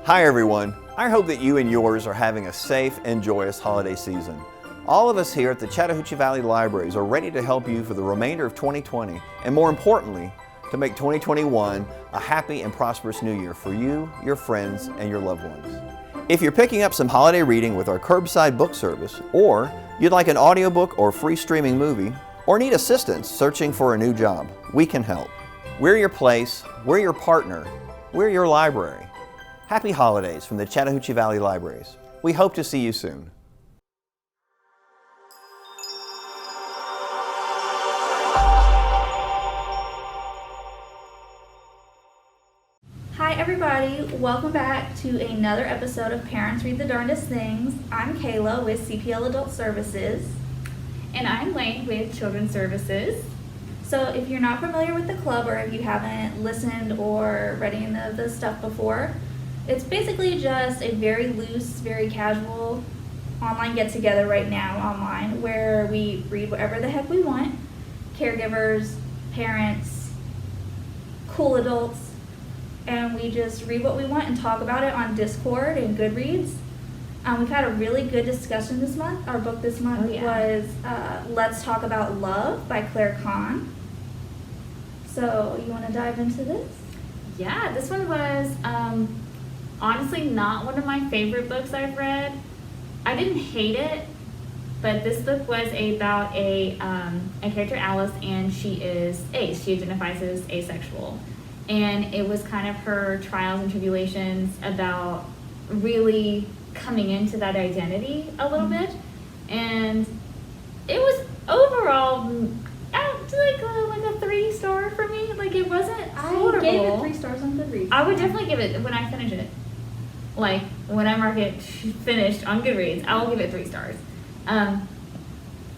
Hi everyone. I hope that you and yours are having a safe and joyous holiday season. All of us here at the Chattahoochee Valley Libraries are ready to help you for the remainder of 2020, and more importantly, to make 2021 a happy and prosperous new year for you, your friends, and your loved ones. If you're picking up some holiday reading with our curbside book service, or you'd like an audiobook or free streaming movie, or need assistance searching for a new job, we can help. We're your place, we're your partner, we're your library. Happy holidays from the Chattahoochee Valley Libraries. We hope to see you soon. Hi everybody, welcome back to another episode of Parents Read the Darndest Things. I'm Kayla with CPL Adult Services. And I'm Lane with Children's Services. So if you're not familiar with the club, or if you haven't listened or read any of the stuff before, it's basically just a very loose, very casual online get-together right now online where we read whatever the heck we want. Caregivers, parents, cool adults, and we just read what we want and talk about it on Discord and Goodreads. We've had a really good discussion this month. Our book this month was Let's Talk About Love by Claire Kahn. So you want to dive into this? Yeah, this one was honestly not one of my favorite books I've read. I didn't hate it, but this book was about a character, Alice, and she is ace. She identifies as asexual. And it was kind of her trials and tribulations about really coming into that identity a little bit. And it was overall like a 3-star for me. Like, it wasn't horrible. I gave it 3 stars on Goodreads. I would definitely give it, when I finish it, like when I mark it finished on Goodreads, I will give it 3 stars. That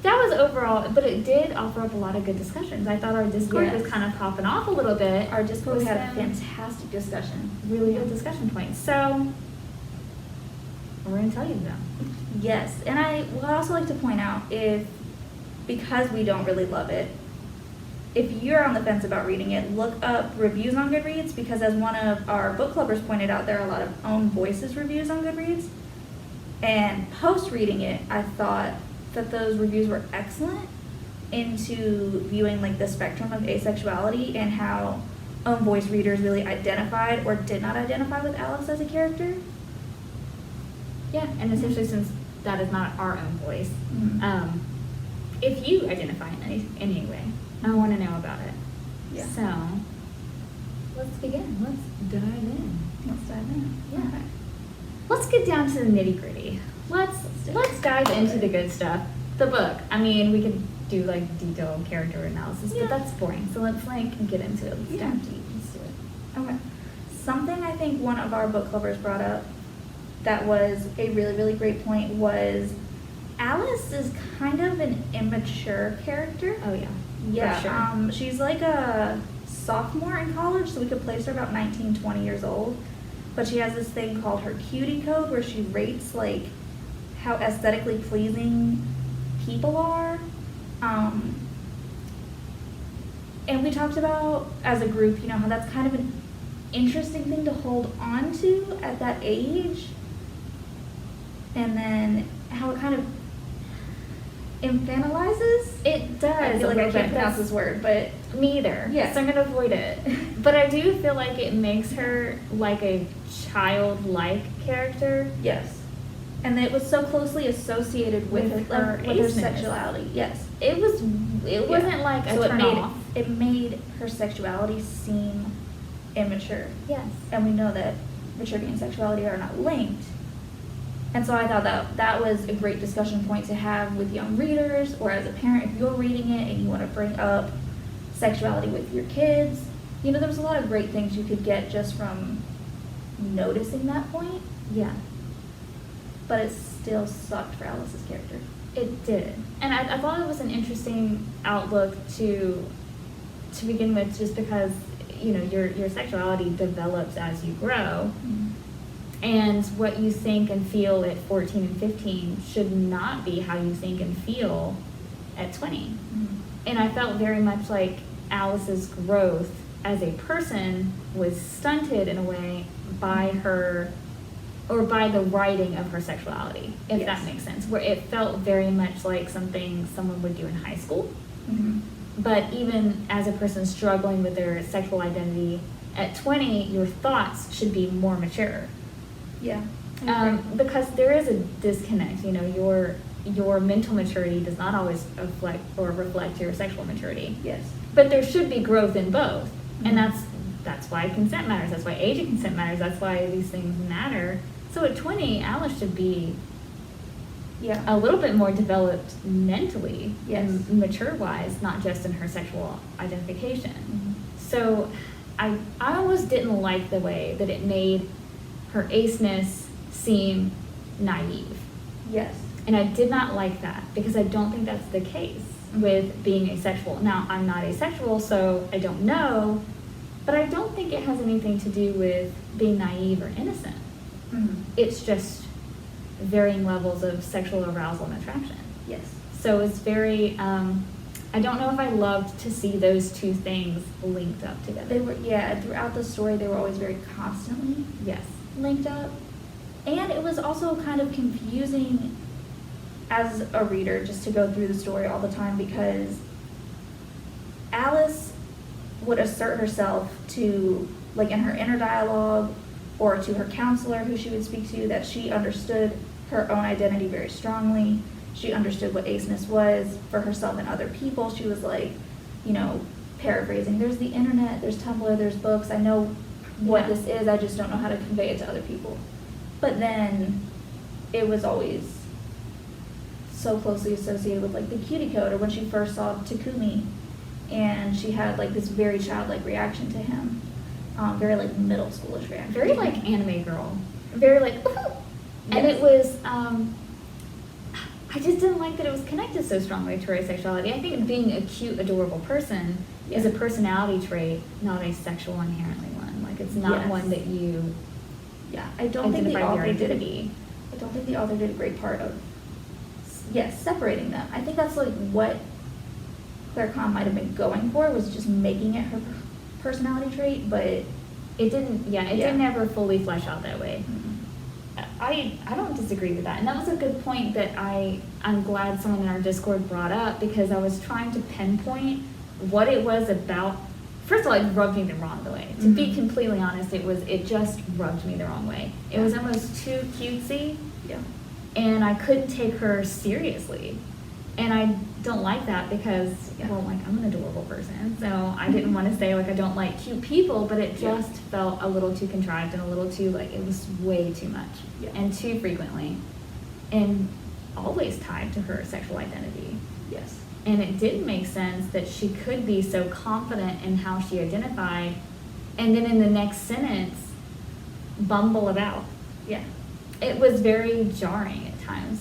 was overall, but it did offer up a lot of good discussions. I thought our Discord was kind of popping off a little bit. Our Discord had a fantastic discussion. Really good discussion points. So we're going to tell you them. Yes, and I'd also like to point out, because we don't really love it, if you're on the fence about reading it, look up reviews on Goodreads, because as one of our book clubbers pointed out, there are a lot of own voices reviews on Goodreads. And post reading it, I thought that those reviews were excellent into viewing like the spectrum of asexuality and how own voice readers really identified or did not identify with Alice as a character. Yeah, and especially since that is not our own voice. Mm-hmm. If you identify in any way, I want to know about it. Yeah. So let's begin. Let's dive in. Yeah. Okay. Let's get down to the nitty gritty. Let's dive into the good stuff. The book. I mean, we could do like detailed character analysis, but that's boring. So let's get into it. Let's dive deep. Let's do it. Okay. Something I think one of our book clubbers brought up that was a really, really great point was Alice is kind of an immature character. Oh yeah. Yeah. For sure. She's like a sophomore in college, so we could place her about 19, 20 years old. But she has this thing called her cutie code where she rates like how aesthetically pleasing people are. And we talked about as a group, how that's kind of an interesting thing to hold on to at that age. And then how it kind of infantilizes. It does. I feel like I can't pronounce this word, but me either. Yeah. So I'm gonna avoid it. But I do feel like it makes her like a childlike character. Yes. And it was so closely associated with her sexuality. Yes. It wasn't like a turn off. It made her sexuality seem immature. Yes. And we know that maturity and sexuality are not linked. And so I thought that was a great discussion point to have with young readers, or as a parent, if you're reading it and you want to bring up sexuality with your kids. There was a lot of great things you could get just from noticing that point. Yeah. But it still sucked for Alice's character. It did. And I thought it was an interesting outlook to begin with, just because, your sexuality develops as you grow. Mm-hmm. And what you think and feel at 14 and 15 should not be how you think and feel at 20. Mm-hmm. And I felt very much like Alice's growth as a person was stunted in a way by her or by the writing of her sexuality, if that makes sense, where it felt very much like something someone would do in high school. Mm-hmm. But even as a person struggling with their sexual identity at 20, your thoughts should be more mature. Yeah. Because there is a disconnect. You know, your mental maturity does not always reflect your sexual maturity. Yes. But there should be growth in both, Mm-hmm. and that's why consent matters. That's why age of consent matters. That's why these things matter. So at 20, Alice should be a little bit more developed mentally and mature-wise, not just in her sexual identification. Mm-hmm. So I almost didn't like the way that it made her aceness seem naive. Yes. And I did not like that because I don't think that's the case with being asexual. Now, I'm not asexual, so I don't know, but I don't think it has anything to do with being naive or innocent. Mm-hmm. It's just varying levels of sexual arousal and attraction. Yes. So it's very, I don't know if I loved to see those two things linked up together. They were, throughout the story, they were always very constantly linked up. And it was also kind of confusing as a reader just to go through the story all the time, because Alice would assert herself to, like in her inner dialogue or to her counselor who she would speak to, that she understood her own identity very strongly. She understood what aceness was for herself and other people. She was like, you know, paraphrasing, there's the internet, there's Tumblr, there's books, I know what this is, I just don't know how to convey it to other people. But then it was always so closely associated with like the cutie code, or when she first saw Takumi and she had like this very childlike reaction to him, very like middle schoolish reaction. Very like anime girl. Very like, and it was, I just didn't like that it was connected so strongly to her sexuality. I think being a cute, adorable person is a personality trait, not a sexual inherently one. Like it's not one that you I don't think the author did identity. I don't think the author did a great part of separating them. I think that's like what Claire Kahn might have been going for, was just making it her personality trait, but it didn't. It didn't ever fully flesh out that way. Mm-hmm. I don't disagree with that, and that was a good point that I'm glad someone in our Discord brought up, because I was trying to pinpoint what it was about. First of all, it rubbed me the wrong way. To be completely honest, it just rubbed me the wrong way. It was almost too cutesy. Yeah. And I couldn't take her seriously. And I don't like that because, well, like, I'm an adorable person, so I didn't want to say, like, I don't like cute people, but it just felt a little too contrived and a little too, like, it was way too much and too frequently and always tied to her sexual identity. Yes. And it didn't make sense that she could be so confident in how she identified and then in the next sentence bumble about. Yeah. It was very jarring at times.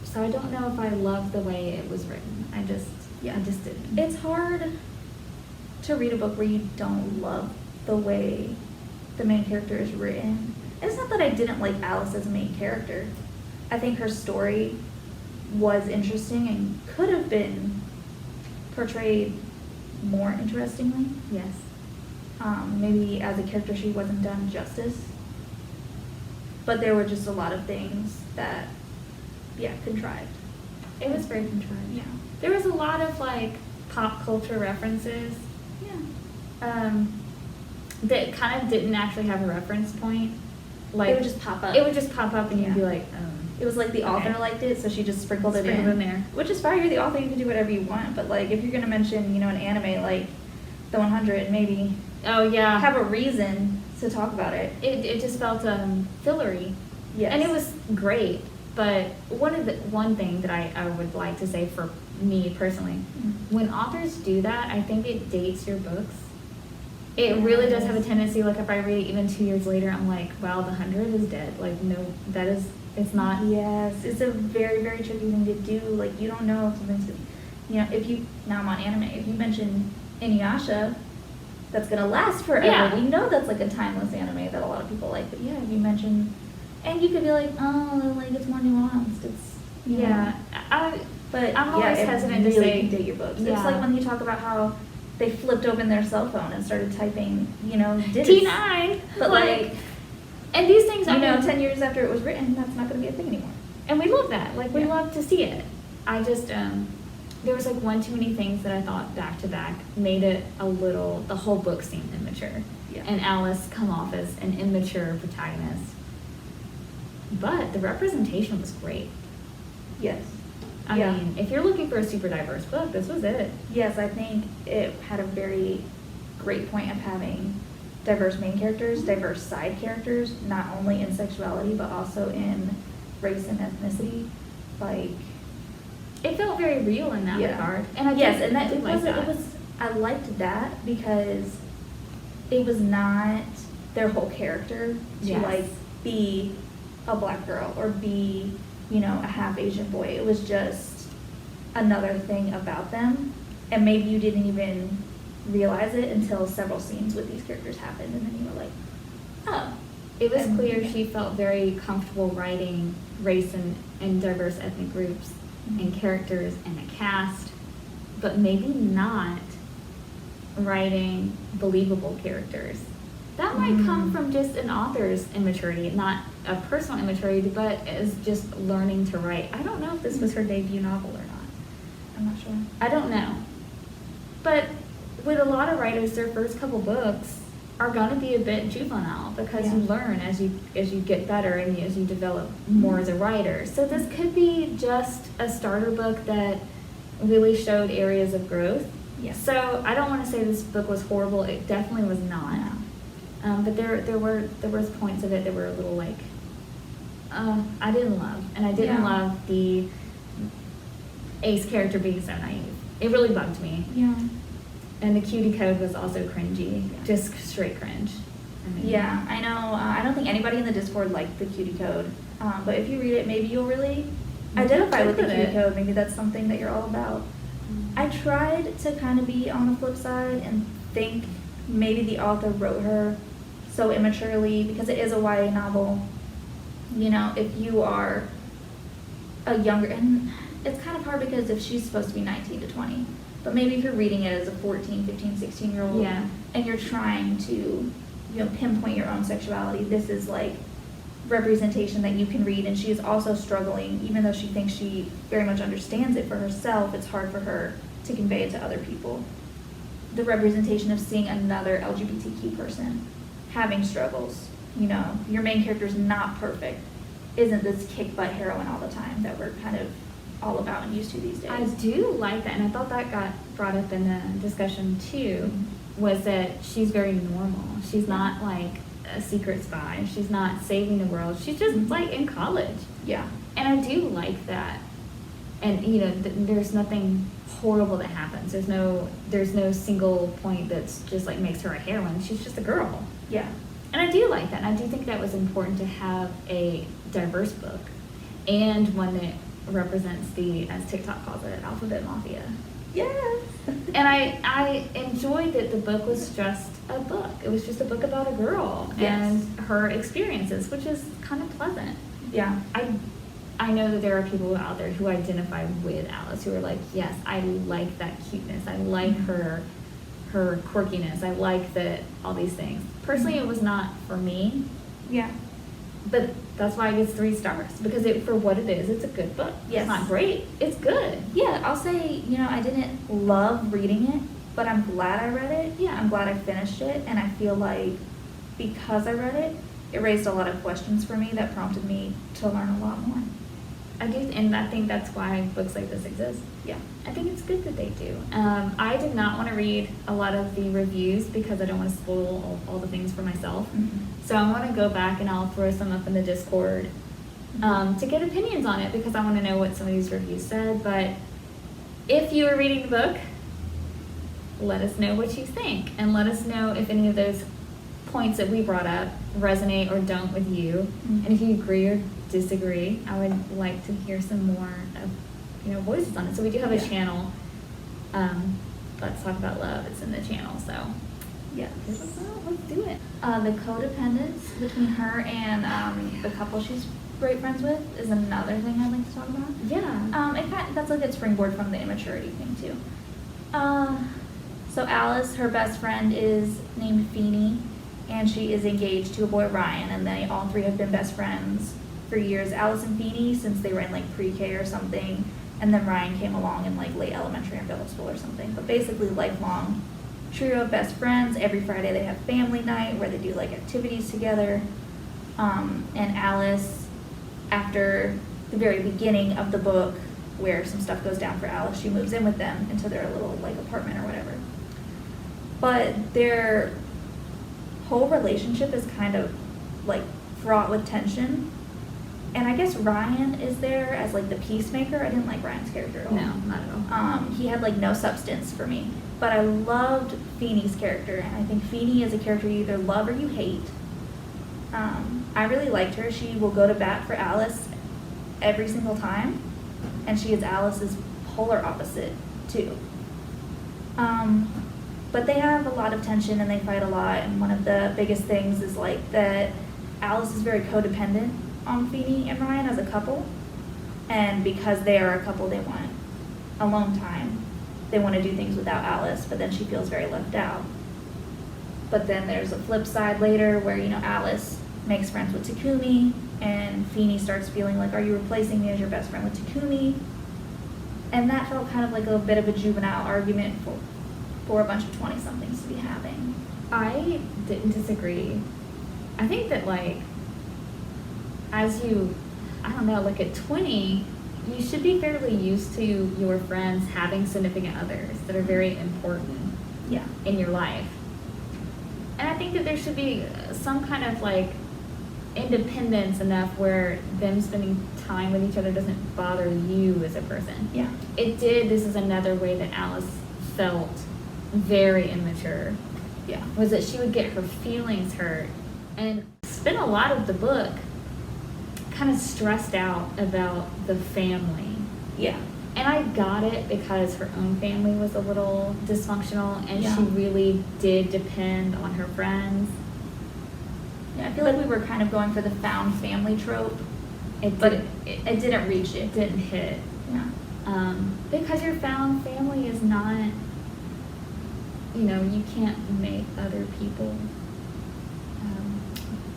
So I don't know if I loved the way it was written. I just didn't. It's hard to read a book where you don't love the way the main character is written. It's not that I didn't like Alice as a main character. I think her story was interesting and could have been portrayed more interestingly. Yes. Maybe as a character she wasn't done justice. But there were just a lot of things that, contrived. It was very contrived. Yeah. There was a lot of, like, pop culture references. Yeah. That kind of didn't actually have a reference point. Like, it would just pop up. It would just pop up and you'd be like, It was like the author liked it, so she just sprinkled it in there. Which is fine, you're the author, you can do whatever you want. But, like, if you're going to mention, an anime like The 100, maybe have a reason to talk about it. It just felt fillery. Yes. And it was great. But one thing that I would like to say for me personally, when authors do that, I think it dates your books. It really does have a tendency, like if I read it even 2 years later, I'm like, wow, The 100 is dead. Like, no, it's not. Yes, it's a very, very tricky thing to do. Like, you don't know if something's, now I'm on anime, if you mention Inuyasha, that's going to last forever. Yeah. We know that's like a timeless anime that a lot of people like. But if you mention, and you could be like, oh, like it's more nuanced. It's, But I'm always hesitant to really say, can date your books. Yeah. It's like when you talk about how they flipped open their cell phone and started typing, digits. T9. But like And these things, You know, 10 years after it was written, that's not going to be a thing anymore. and we love that. Like, we Yeah. love to see it. I just, there was like one too many things that I thought back to back made it the whole book seemed immature. Yeah. And Alice come off as an immature protagonist. But the representation was great. Yes. I mean, if you're looking for a super diverse book, this was it. Yes, I think it had a very great point of having diverse main characters, diverse side characters, not only in sexuality, but also in race and ethnicity. Like, It felt very real in that Yeah. regard. And I yes, did- and I that did it like wasn't, that. it was, I liked that because it was not their whole character to Yes. like be a black girl or be, you know, a half Asian boy. It was just another thing about them, and maybe you didn't even realize it until several scenes with these characters happened, and then you were like, oh. It was And- clear she felt very comfortable writing race and diverse ethnic groups and characters and a cast, but maybe not writing believable characters. That might come from just an author's immaturity, not a personal immaturity, but as just learning to write. I don't know if this was her debut novel or not. I'm not sure. I don't know. But with a lot of writers, their first couple books are gonna be a bit juvenile because you Yeah. learn as you get better and as you develop more as a writer. So this could be just a starter book that really showed areas of growth. Yeah. So I don't want to say this book was horrible. It definitely was not. But there were points of it that were a little like I didn't love, and I didn't Yeah. love the Ace character being so naive. It really bugged me. Yeah. And the cutie code was also cringy, just straight cringe. I mean, Yeah, I know. I don't think anybody in the Discord liked the cutie code, but if you read it, maybe you'll really identify with the Click with cutie it. code. Maybe that's something that you're all about. I tried to kind of be on the flip side and think maybe the author wrote her so immaturely because it is a YA novel. You know, if you are a younger, and it's kind of hard because if she's supposed to be 19 to 20, but maybe if you're reading it as a 14, 15, 16-year-old Yeah. and you're trying to, you know, pinpoint your own sexuality, this is like representation that you can read. And she is also struggling, even though she thinks she very much understands it for herself, it's hard for her to convey it to other people. The representation of seeing another LGBTQ person having struggles, you know, your main character is not perfect, isn't this kick butt heroine all the time that we're kind of all about and used to these days. I do like that, and I thought that got brought up in the discussion too, was that she's very normal. She's not like a secret spy. She's not saving the world. She's just like in college. Yeah. And I do like that. And you know, there's nothing horrible that happens. There's no single point that's just like makes her a heroine. She's just a girl. Yeah. And I do like that. And I do think that was important to have a diverse book and one that represents the, as TikTok calls it, alphabet mafia. Yes. And I enjoyed that the book was just a book. It was just a book about a girl Yes. and her experiences, which is kind of pleasant. Yeah. I know that there are people out there who identify with Alice who are like, yes, I like that cuteness. I like her quirkiness. I like that all these things. Personally, it was not for me, Yeah. but that's why it gets 3 stars because for what it is, it's a good book. Yes. It's not great. It's good. Yeah, I'll say, you know, I didn't love reading it, but I'm glad I read it. Yeah. I'm glad I finished it, and I feel like because I read it, it raised a lot of questions for me that prompted me to learn a lot more. I do, and I think that's why books like this exist. Yeah. I think it's good that they do. I did not want to read a lot of the reviews because I don't want to spoil all the things for myself. So I want to go back and I'll throw some up in the Discord to get opinions on it because I want to know what some of these reviews said. But if you are reading the book, let us know what you think and let us know if any of those points that we brought up resonate or don't with you. Mhm. And if you agree or disagree, I would like to hear some more of voices on it. So we do have a Yeah. channel. Let's Talk About Love. It's in the channel. So Yes. let's do it. The codependence between her and the couple she's great friends with is another thing I'd like to talk about. Yeah. That's a good springboard from the immaturity thing too. So Alice, her best friend, is named Feeny, and she is engaged to a boy, Ryan, and they all three have been best friends for years. Alice and Feeney, since they were in like pre-K or something, and then Ryan came along in like late elementary and middle school or something. But basically, lifelong trio of best friends. Every Friday they have family night where they do like activities together. And Alice, after the very beginning of the book, where some stuff goes down for Alice, she moves in with them into their little like apartment or whatever. But their whole relationship is kind of like fraught with tension. And I guess Ryan is there as like the peacemaker. I didn't like Ryan's character at all. No, not at all. He had like no substance for me. But I loved Feeney's character, and I think Feeney is a character you either love or you hate. I really liked her. She will go to bat for Alice every single time, and she is Alice's polar opposite too. But they have a lot of tension and they fight a lot, and one of the biggest things is like that Alice is very codependent on Feeney and Ryan as a couple, and because they are a couple, they want alone time. They want to do things without Alice, but then she feels very left out. But then there's a flip side later where, you know, Alice makes friends with Takumi, and Feeney starts feeling like, are you replacing me as your best friend with Takumi? And that felt kind of like a bit of a juvenile argument for a bunch of 20-somethings to be having. I didn't disagree. I think that, like, as you, I don't know, like at 20, you should be fairly used to your friends having significant others that are very important in your life. And I think that there should be some kind of like independence enough where them spending time with each other doesn't bother you as a person. Yeah. It did. This is another way that Alice felt very immature. Yeah. Was that she would get her feelings hurt and spend a lot of the book kind of stressed out about the family. Yeah. And I got it because her own family was a little dysfunctional, and Yeah. she really did depend on her friends. Yeah, I feel like we were kind of going for the found family trope, It but didn't, it didn't reach it. it didn't hit. Yeah. Because your found family is not, you know, you can't make other people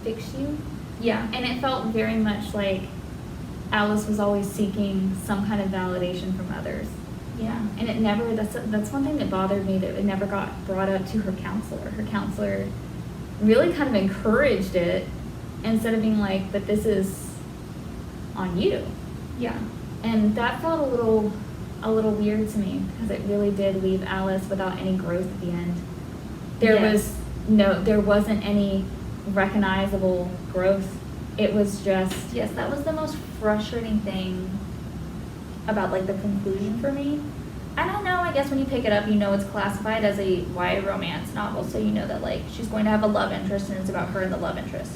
fix you. Yeah. And it felt very much like Alice was always seeking some kind of validation from others. Yeah. And it never, that's one thing that bothered me, that it never got brought up to her counselor. Her counselor really kind of encouraged it instead of being like, but this is on you. Yeah. And that felt a little weird to me, because it really did leave Alice without any growth at the end. There wasn't any recognizable growth. It was just, Yes, that was the most frustrating thing about like the conclusion for me. I don't know, I guess when you pick it up, you know it's classified as a YA romance novel, so you know that like she's going to have a love interest and it's about her and the love interest.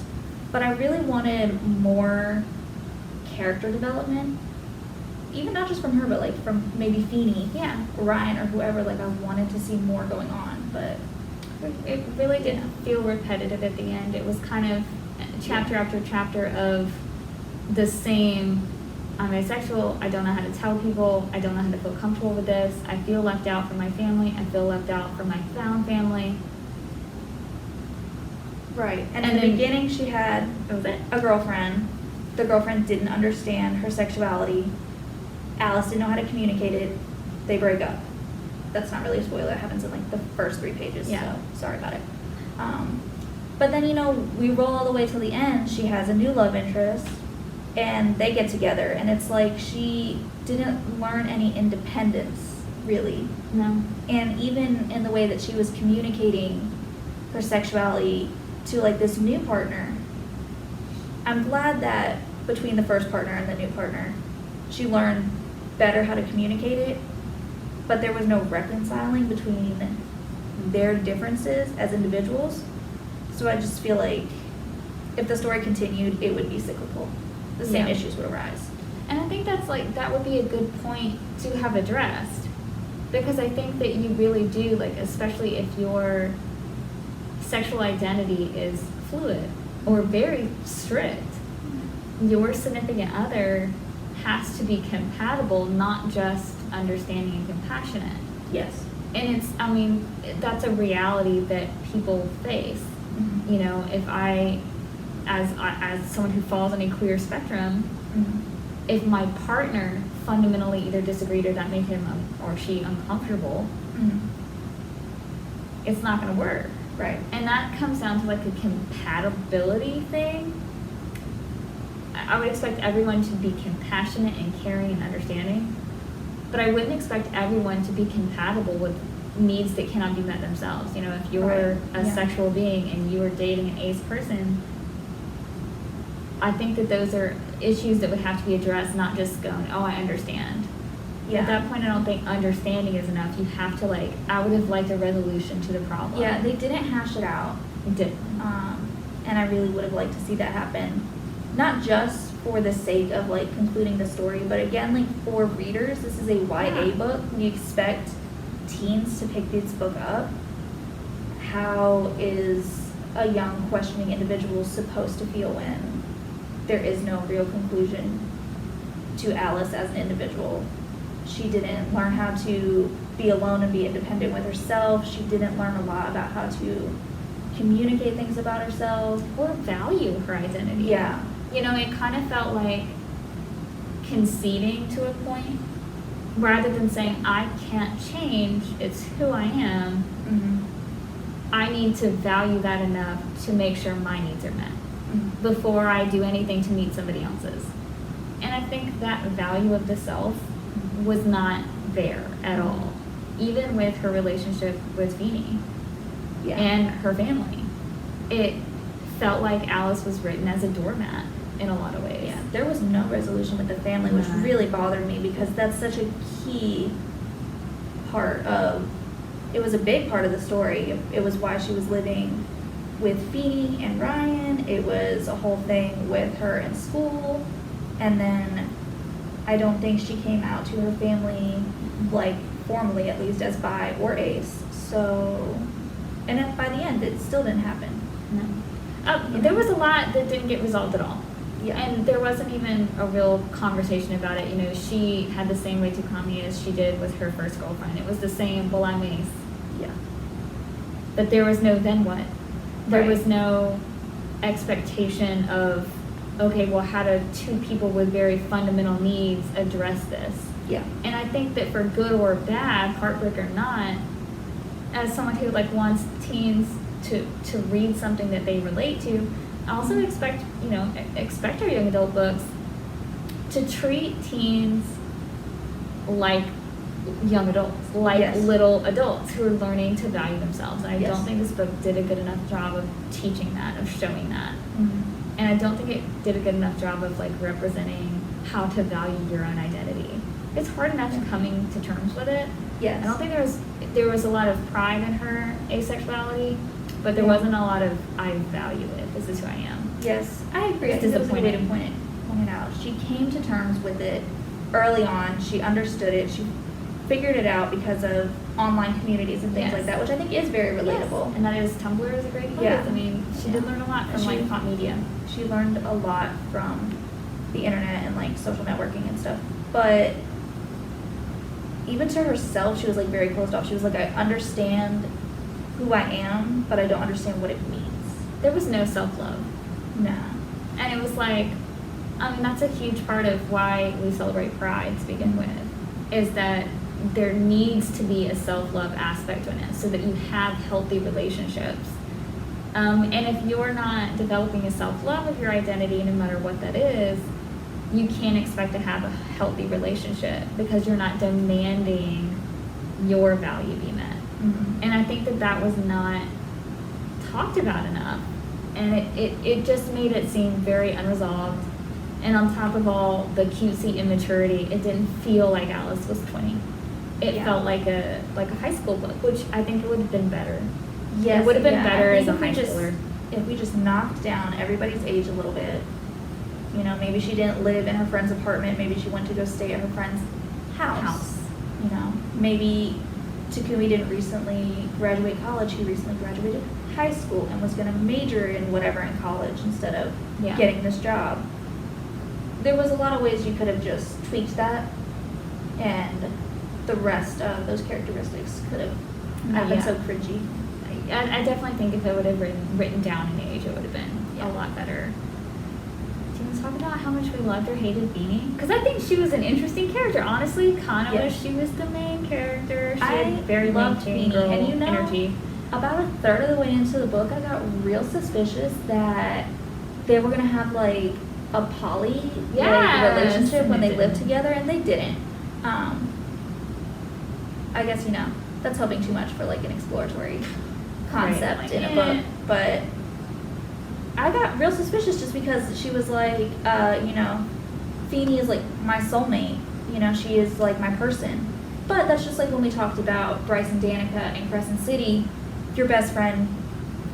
But I really wanted more character development, even not just from her, but like from maybe Feeney, or Ryan, or whoever. Like I wanted to see more going on, but it really did feel repetitive at the end. It was kind of chapter after chapter of the same, I'm asexual, I don't know how to tell people, I don't know how to feel comfortable with this, I feel left out from my family, I feel left out from my found family. right. And And in the then- beginning, she had a girlfriend. The girlfriend didn't understand her sexuality. Alice didn't know how to communicate it. They break up. That's not really a spoiler. It happens in like the first 3 pages. Yeah. So sorry about it. But then, you know, we roll all the way till the end. She has a new love interest, and they get together. And it's like she didn't learn any independence, really. No. And even in the way that she was communicating her sexuality to like this new partner, I'm glad that between the first partner and the new partner, she learned better how to communicate it, but there was no reconciling between their differences as individuals. So I just feel like if the story continued, it would be cyclical. The same Yeah. issues would arise. And I think that would be a good point to have addressed, because I think that you really do, like, especially if your sexual identity is fluid or very strict, your significant other has to be compatible, not just understanding and compassionate. Yes. And that's a reality that people face. Mhm. you know, if I, as someone who falls on a queer spectrum, if my partner fundamentally either disagreed or that made him or she uncomfortable, it's not going to work. Right. And that comes down to like a compatibility thing. I would expect everyone to be compassionate and caring and understanding, but I wouldn't expect everyone to be compatible with needs that cannot be met themselves. You know, if you're a sexual being and you are dating an ace person, I think that those are issues that would have to be addressed, not just going, oh, I understand. Yeah. At that point, I don't think understanding is enough. You have to, like, I would have liked a resolution to the problem. Yeah, they didn't hash it out. They didn't. And I really would have liked to see that happen. Not just for the sake of, like, concluding the story, but again, like, for readers, this is a YA book. We expect teens to pick this book up. How is a young, questioning individual supposed to feel when there is no real conclusion to Alice as an individual? She didn't learn how to be alone and be independent with herself. She didn't learn a lot about how to communicate things about herself. Or value her identity. Yeah. You know, it kind of felt like conceding to a point, rather than saying, I can't change, it's who I am. I need to value that enough to make sure my needs are met before I do anything to meet somebody else's. And I think that value of the self was not there at all, even with her relationship with Feeny and her family. It felt like Alice was written as a doormat in a lot of ways. Yeah, there was no resolution with the family, which really bothered me because that's such a key part of, it was a big part of the story. It was why she was living with Feeny and Ryan. It was a whole thing with her in school. And then I don't think she came out to her family, like formally at least, as bi or ace. So, and then by the end, it still didn't happen. No. There was a lot that didn't get resolved at all. Yeah. And there wasn't even a real conversation about it. You know, she had the same way to Kami as she did with her first girlfriend. It was the same, well, I'm ace. Yeah. But there was no then what? There Right. was no expectation of, okay, well, how do two people with very fundamental needs address this? Yeah. And I think that for good or bad, heartbreak or not, as someone who like wants teens to read something that they relate to, I also expect our young adult books to treat teens like young adults, like little adults who are learning to value themselves. And I don't think this book did a good enough job of teaching that, of showing that. And I don't think it did a good enough job of like representing how to value your own identity. It's hard enough to coming to terms with it. Yes. I don't think there was a lot of pride in her asexuality, but there wasn't a lot of I value it. This is who I am. Yes, I agree. I It's think that was a good way to disappointing. point it out. She came to terms with it early on. She understood it. She figured it out because of online communities and things like that, which I think is very relatable. And that is, Tumblr is a great place. Yeah. I mean, she did learn a lot from like pop media. She learned a lot from the internet and like social networking and stuff. But even to herself, she was like very closed off. She was like, I understand who I am, but I don't understand what it means. There was no self-love. No. And it was like, I mean, that's a huge part of why we celebrate Pride to begin with, is that there needs to be a self-love aspect to it so that you have healthy relationships. And if you're not developing a self-love of your identity, no matter what that is, you can't expect to have a healthy relationship because you're not demanding your value be met. And I think that was not talked about enough. And it just made it seem very unresolved. And on top of all the cutesy immaturity, it didn't feel like Alice was 20. It felt like a high school book, which I think it would have been better. Yes, it would have been better I as a think high schooler. If we just knocked down everybody's age a little bit, you know, maybe she didn't live in her friend's apartment, maybe she went to go stay at her friend's house. You know, maybe Takumi didn't recently graduate college, he recently graduated high school and was going to major in whatever in college instead of getting this job. There was a lot of ways you could have just tweaked that, and the rest of those characteristics could have not been so cringy. I definitely think if it would have written down in age, it would have been Yeah. a lot better. Do you want to talk about how much we loved or hated Beanie? Because I think she was an interesting character. Honestly, kind of Yeah. wish she was the main character. She I had very loved main Beanie, girl and you know, energy. about a third of the way into the book, I got real suspicious that they were gonna have like a poly Yes. relationship when And they they lived didn't. together, and they didn't. I guess that's hoping too much for like an exploratory concept like, in a eh. book, but I got real suspicious just because she was like, Feeny is like my soulmate. She is like my person. But that's just like when we talked about Bryce and Danica in Crescent City. Your best friend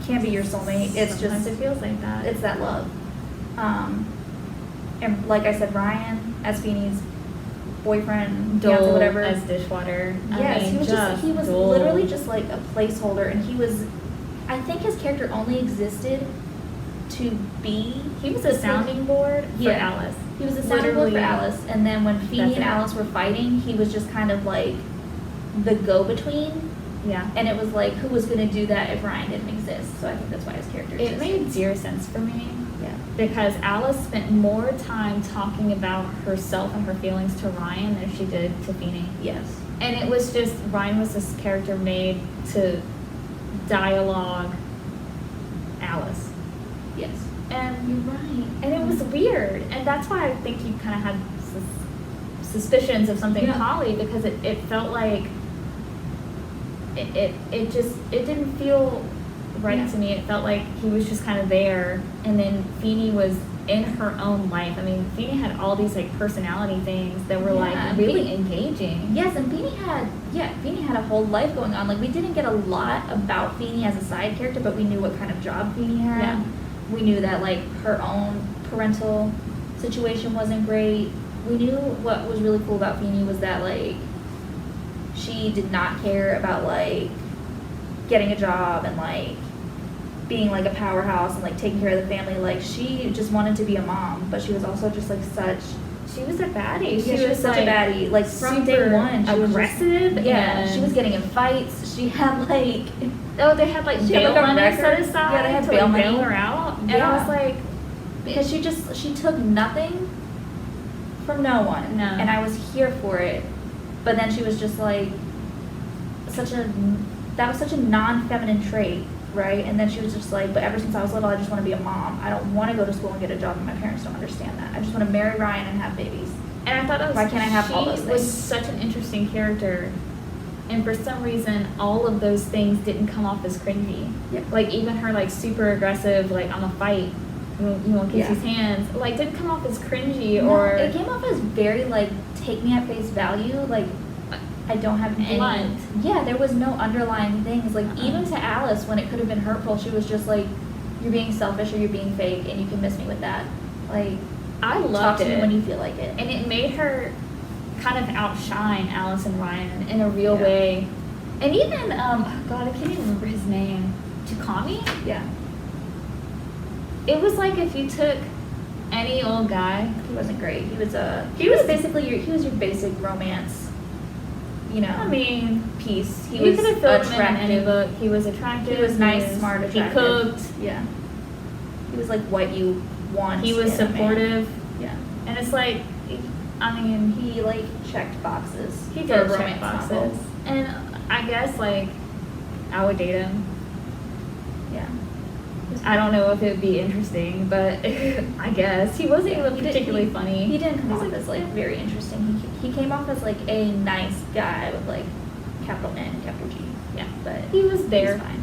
can be your soulmate. It's Sometimes just it feels like that. it's that love. And like I said, Ryan as Feeny's boyfriend, fiance, Dole whatever. as dishwater. Yes, he was Dole. literally just like a placeholder, and I think his character only existed to be. He was a sounding board for Yeah. Alice. He was a sounding board for Literally. Alice, and then when Feeny That's and it. Alice were fighting, he was just kind of like the go-between, Yeah. and it was like, who was going to do that if Ryan didn't exist? So I think that's why his character It existed. made zero sense for me Yeah. because Alice spent more time talking about herself and her feelings to Ryan than she did to Feeny. Yes. And it was just, Ryan was this character made to dialogue Alice. Yes. And you're right. And it was weird. And that's why I think you kind of had suspicions of something Yeah. poly, because it felt like it didn't feel right Yeah. to me. It felt like he was just kind of there, and then Feeny was in her own life. I mean, Feeny had all these like personality things that were Yeah, like really engaging. Yes, and Feeny had a whole life going on. Like, we didn't get a lot about Feeny as a side character, but we knew what kind of job Feeny had. Yeah. We knew that like her own parental situation wasn't great. We knew what was really cool about Feeny was that like she did not care about like getting a job and like being like a powerhouse and like taking care of the family. Like, she just wanted to be a mom, but she was also just like such. She was a baddie. She was such a baddie. Like, from day super one, she was aggressive. just, yeah, and she was getting in fights. She had like Oh, they had like She had, bail like, a money record. set aside Yeah, they had to bail like bail money. her out, and Yeah. I was like, because she took nothing from no one. No. And I was here for it. But then she was just like that was such a non-feminine trait, right? And then she was just like, but ever since I was little, I just want to be a mom. I don't want to go to school and get a job, and my parents don't understand that. I just want to marry Ryan and have babies. and I thought that was, Why can't I have all those she was things? such an interesting character, and for some reason, all of those things didn't come off as cringy. Yeah. Like even her like super aggressive, like I'm a fight, you want Yeah. Casey's hands, like didn't come off as cringy No, or it came off as very like, take me at face value. Like, I don't have any. Blunt. Yeah, there was no underlying things. Like, Uh-uh. even to Alice, when it could have been hurtful, she was just like, you're being selfish or you're being fake, and you can miss me with that. Like, I talk loved to me it. when you feel like it. And it made her kind of outshine Alice and Ryan in a real Yeah. way. And even, oh God, I can't even remember his name. Tukami? Yeah, It was like if you took any old guy. he wasn't great. He was He was- basically your basic romance. I mean, piece. He you was could have filled him in any attractive. book. He was attractive. He was nice, smart, He attractive. cooked. Yeah, he was like what you want. He was in a man. supportive. Yeah, And it's like, I mean, he like checked boxes. he for did a check romance boxes. novel. And I guess, like, I would date him. Yeah. I don't know if it would be interesting, but I guess. He wasn't even He didn't- particularly funny. He didn't come He was off like- as like very interesting. He came off as like a nice guy with like capital N, capital G. Yeah. But He was there. He was fine.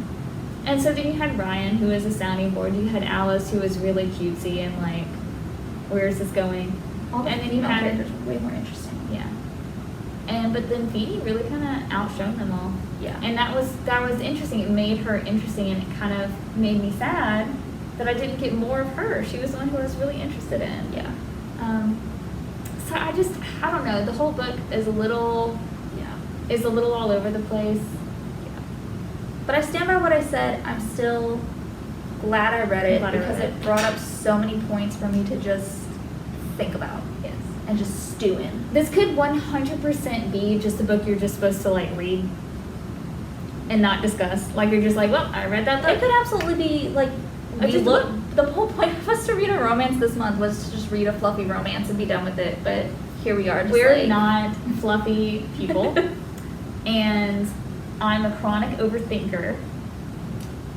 And so then you had Ryan, who was a sounding board. You had Alice, who was really cutesy and like, where is this going? All the And then you female had- characters were way more interesting. Yeah. But then Feeny really kind of outshone them all. Yeah. And that was interesting. It made her interesting, and it kind of made me sad that I didn't get more of her. She was the one who I was really interested in. Yeah. So I don't know. The whole book is a little all over the place. But I stand by what I said. I'm still glad I read it Glad I because read it brought up so many points for me to just think about. Yes. And just stew in. This could 100% be just a book you're just supposed to like read. and not discuss. Like you're just like, well, I read that It book. could absolutely be like Just look. The whole point of us to read a romance this month was to just read a fluffy romance and be done with it. But here we are. Just We're like, not fluffy people, and I'm a chronic overthinker.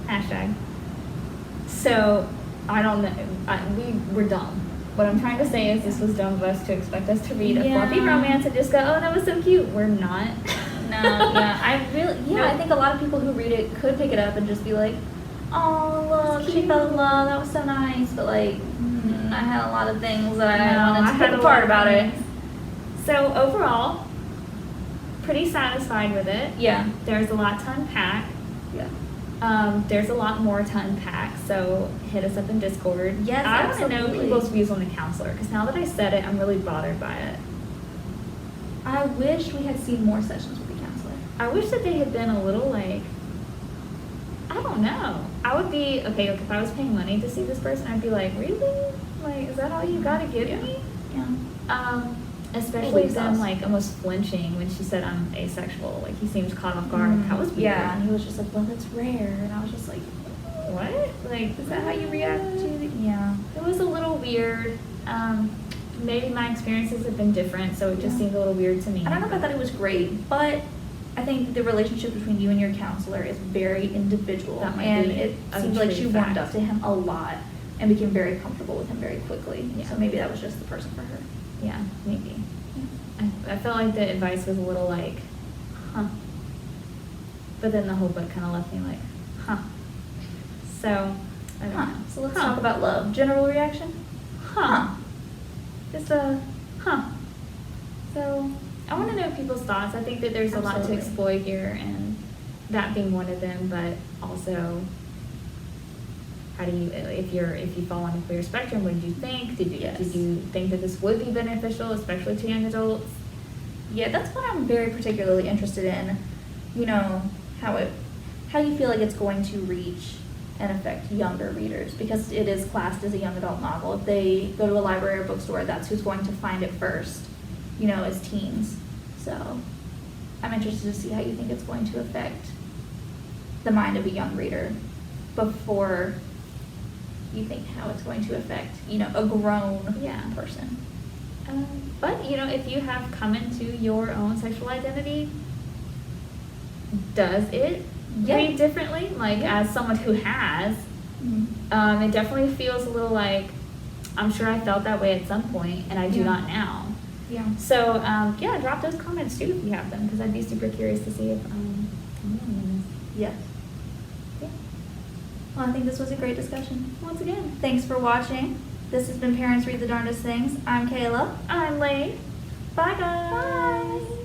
Hashtag. So I don't know. We're dumb. What I'm trying to say is this was dumb of us to expect us to read a fluffy Yeah. romance and just go, oh, that was so cute. We're not. No, yeah, I think a lot of people who read it could pick it up and just be like, oh, look, she fell in love, that was so nice, but like, I had a lot of things that I wanted to pick apart about it. So overall, pretty satisfied with it. Yeah, There's a lot to unpack. yeah. There's a lot more to unpack, so hit us up in Discord. Yes, I want to know absolutely. people's views on the counselor, because now that I said it, I'm really bothered by it. I wish we had seen more sessions with the counselor. I wish that they had been a little like, I don't know. I would be, okay, like if I was paying money to see this person, I'd be like, really? Like, is that all you gotta give me? Yeah. Especially Leaves them us. like almost flinching when she said I'm asexual. Like he seemed caught off guard. That was weird. Yeah, and he was just like, well, it's rare, and I was just like, What? Like, is that how you react to it? Yeah. It was a little weird. Maybe my experiences have been different, so it just Yeah. seemed a little weird to me. I don't know if I thought it was great, but I think the relationship between you and your counselor is very individual. That might and be it a seems like true she warmed fact. up to him a lot and became very comfortable with him very quickly. Yeah. So maybe that was just the person for her. Yeah, maybe. I felt like the advice was a little like, huh. But then the whole book kind of left me like, huh. So, I don't know. So let's Huh. talk about love. General reaction? Huh. Just a, huh. So, I want to know people's thoughts. I think that there's a lot to Absolutely. explore here, and that being one of them, but also, how do you, if you fall on a queer spectrum, what did you think? Did Yes. you think that this would be beneficial, especially to young adults? Yeah, that's what I'm very particularly interested in. You know, how you feel like it's going to reach and affect younger readers, because it is classed as a young adult novel. If they go to a library or bookstore, that's who's going to find it first, you know, as teens. So I'm interested to see how you think it's going to affect the mind of a young reader before you think how it's going to affect, you know, a grown person. But, you know, if you have come into your own sexual identity, does it Yeah. read differently? Like, Yeah. as someone who has, it definitely feels a little like, I'm sure I felt that way at some point, and I do Yeah. not now. Yeah. So, yeah, drop those comments too if you have them, because I'd be super curious to see if Yes. Yeah. Well, I think this was a great discussion. Once again, Thanks for watching. This has been Parents Read the Darndest Things. I'm Kayla. I'm Lane. Bye, guys. Bye.